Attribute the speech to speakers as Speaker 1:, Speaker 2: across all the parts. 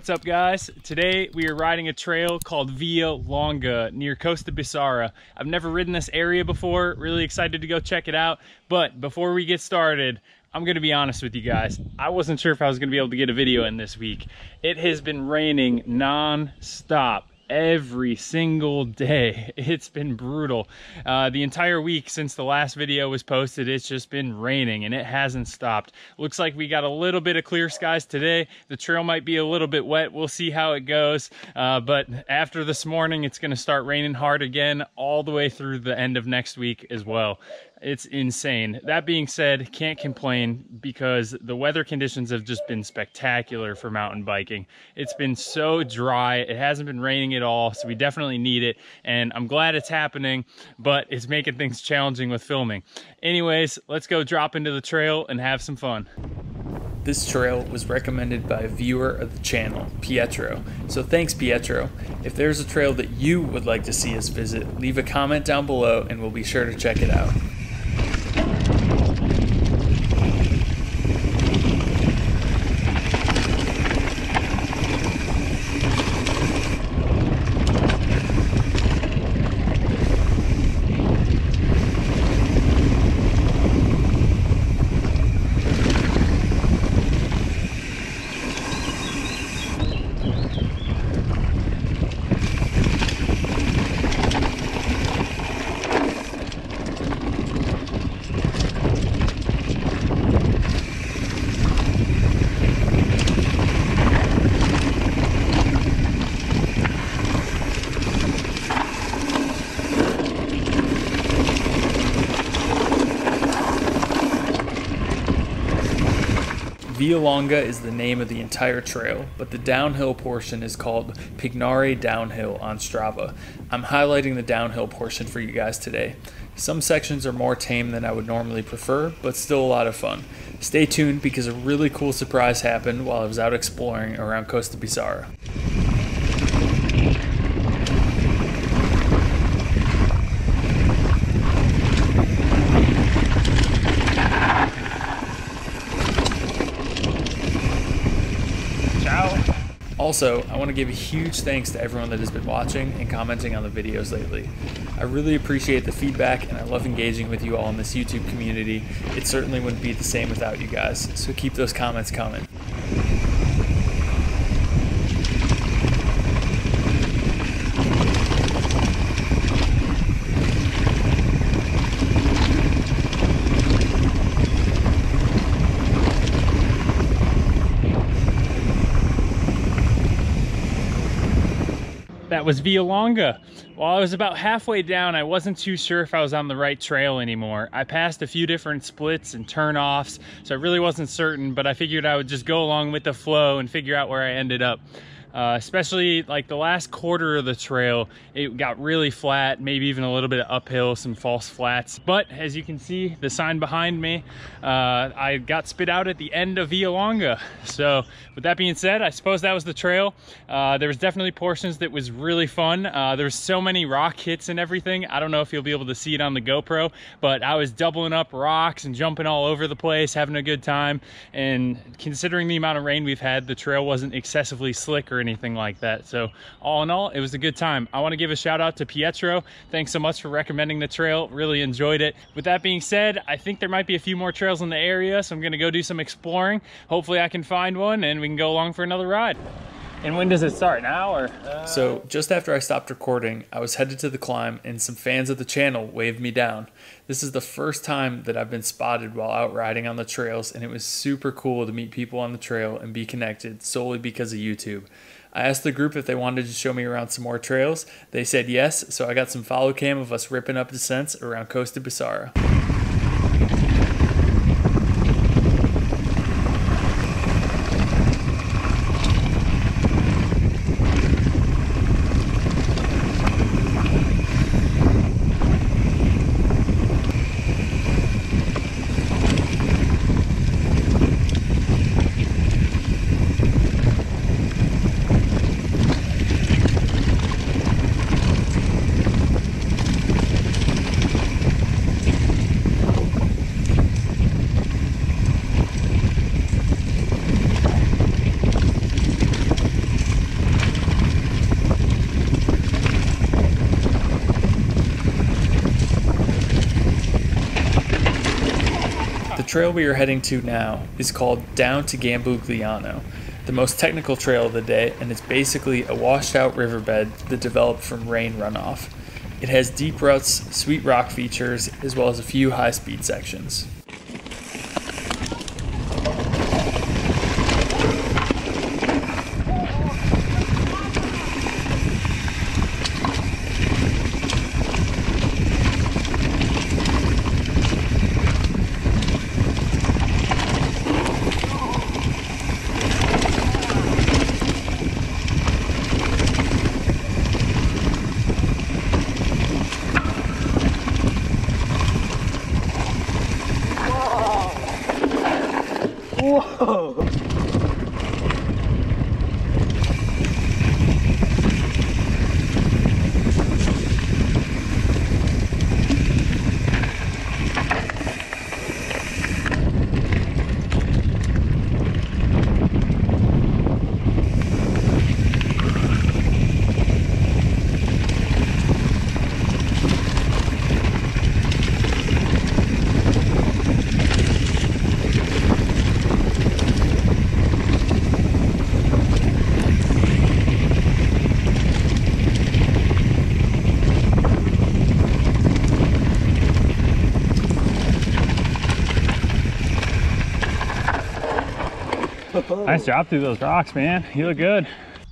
Speaker 1: What's up, guys? Today we are riding a trail called Via Longa near Costabissara. I've never ridden this area before, really excited to go check it out. But before we get started, I'm gonna be honest with you guys. I wasn't sure if I was gonna be able to get a video in this week. It has been raining non-stop every single day. It's been brutal. The entire week since the last video was posted, it's just been raining and it hasn't stopped. Looks like we got a little bit of clear skies today. The trail might be a little bit wet. We'll see how it goes. But after this morning, it's going to start raining hard again all the way through the end of next week as well. It's insane. That being said, can't complain because the weather conditions have just been spectacular for mountain biking. It's been so dry. It hasn't been raining at all, so we definitely need it. And I'm glad it's happening, but it's making things challenging with filming. Anyways, let's go drop into the trail and have some fun. This trail was recommended by a viewer of the channel, Pietro. So thanks, Pietro. If there's a trail that you would like to see us visit, leave a comment down below and we'll be sure to check it out. Via Longa is the name of the entire trail, but the downhill portion is called Pignare Downhill on Strava. I'm highlighting the downhill portion for you guys today. Some sections are more tame than I would normally prefer, but still a lot of fun. Stay tuned because a really cool surprise happened while I was out exploring around Costabissara. Also, I want to give a huge thanks to everyone that has been watching and commenting on the videos lately. I really appreciate the feedback and I love engaging with you all in this YouTube community. It certainly wouldn't be the same without you guys, so keep those comments coming. That was Via Longa. While I was about halfway down, I wasn't too sure if I was on the right trail anymore. I passed a few different splits and turn-offs, so I really wasn't certain, but I figured I would just go along with the flow and figure out where I ended up. Especially like the last quarter of the trail, it got really flat, maybe even a little bit of uphill, some false flats. But as you can see, the sign behind me, I got spit out at the end of Via Longa. So with that being said, I suppose that was the trail. There was definitely portions that was really fun. There's so many rock hits and everything. I don't know if you'll be able to see it on the GoPro, but I was doubling up rocks and jumping all over the place, having a good time. And considering the amount of rain we've had, the trail wasn't excessively slick or anything like that. So all in all, it was a good time. I want to give a shout out to Pietro. Thanks so much for recommending the trail. Really enjoyed it. With that being said, I think there might be a few more trails in the area, so I'm going to go do some exploring. Hopefully I can find one and we can go along for another ride. And when does it start, now or? So just after I stopped recording, I was headed to the climb and some fans of the channel waved me down. This is the first time that I've been spotted while out riding on the trails, and it was super cool to meet people on the trail and be connected solely because of YouTube. I asked the group if they wanted to show me around some more trails. They said yes, so I got some follow cam of us ripping up descents around Costabissara.
Speaker 2: trail we are heading to now is called Down to Gambugliano, the most technical trail of the day, and it's basically a washed out riverbed that developed from rain runoff. It has deep ruts, sweet rock features, as well as a few high-speed sections.
Speaker 1: Whoa! Nice job through those rocks, man. You look good.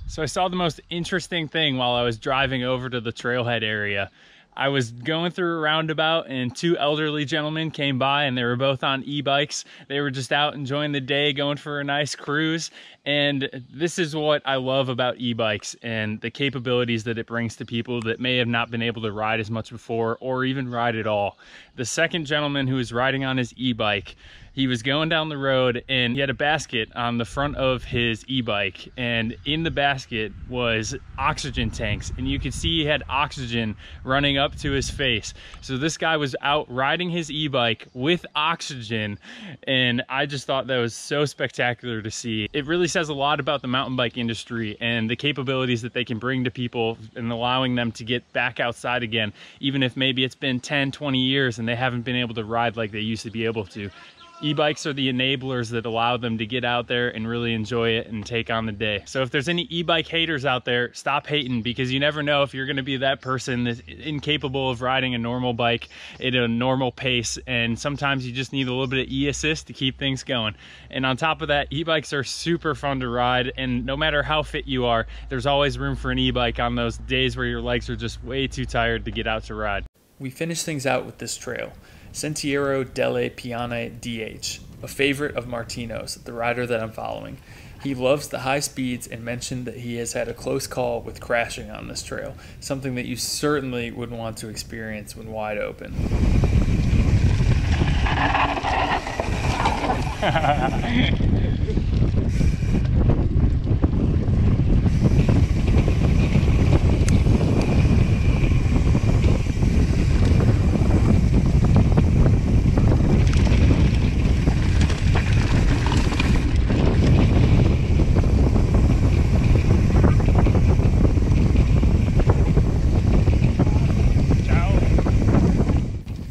Speaker 1: So I saw the most interesting thing while I was driving over to the trailhead area. I was going through a roundabout and two elderly gentlemen came by and they were both on e-bikes. They were just out enjoying the day, going for a nice cruise. And this is what I love about e-bikes and the capabilities that it brings to people that may have not been able to ride as much before or even ride at all. The second gentleman who was riding on his e-bike, he was going down the road and he had a basket on the front of his e-bike, and in the basket was oxygen tanks, and you could see he had oxygen running up to his face. So this guy was out riding his e-bike with oxygen, and I just thought that was so spectacular to see. It really says a lot about the mountain bike industry and the capabilities that they can bring to people and allowing them to get back outside again, even if maybe it's been 10, 20 years and they haven't been able to ride like they used to be able to. E-bikes are the enablers that allow them to get out there and really enjoy it and take on the day. So if there's any e-bike haters out there, stop hating, because you never know if you're going to be that person that's incapable of riding a normal bike at a normal pace, and sometimes you just need a little bit of e-assist to keep things going. And on top of that, e-bikes are super fun to ride, and no matter how fit you are, there's always room for an e-bike on those days where your legs are just way too tired to get out to ride.
Speaker 2: We finish things out with this trail, Sentiero Delle Piane DH, a favorite of Martino's, the rider that I'm following. He loves the high speeds and mentioned that he has had a close call with crashing on this trail, something that you certainly would want to experience when wide open.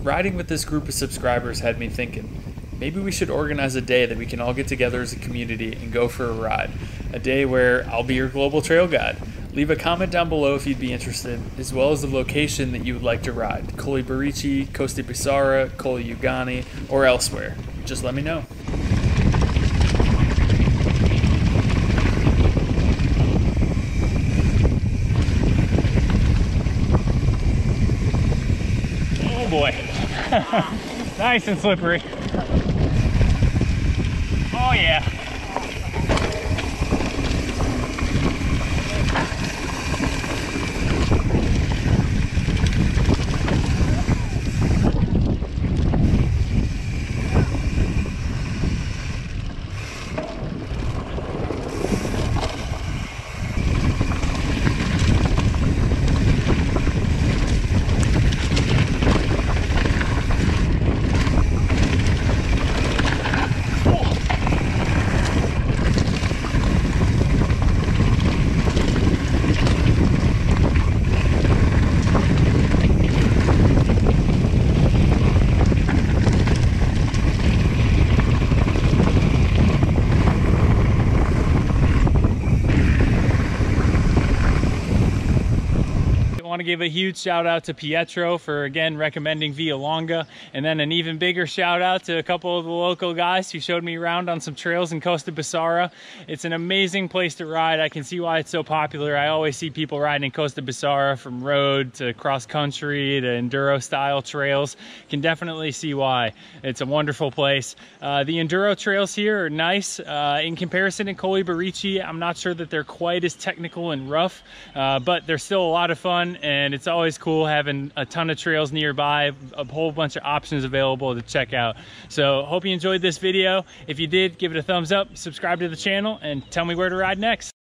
Speaker 2: Riding with this group of subscribers had me thinking, maybe we should organize a day that we can all get together as a community and go for a ride. A day where I'll be your global trail guide. Leave a comment down below if you'd be interested, as well as the location that you would like to ride. Colli Barici, Costabissara, Colli Ugani, or elsewhere. Just let me know.
Speaker 1: Oh boy. Nice and slippery. Oh yeah. want to give a huge shout out to Pietro for again recommending Via Longa, and then an even bigger shout out to a couple of the local guys who showed me around on some trails in Costabissara. It's an amazing place to ride. I can see why it's so popular. I always see people riding in Costabissara from road to cross country to enduro style trails. Can definitely see why. It's a wonderful place. The enduro trails here are nice. In comparison to Colli Barici, I'm not sure that they're quite as technical and rough, but they're still a lot of fun, and it's always cool having a ton of trails nearby, a whole bunch of options available to check out. So hope you enjoyed this video. If you did, give it a thumbs up, subscribe to the channel, and tell me where to ride next.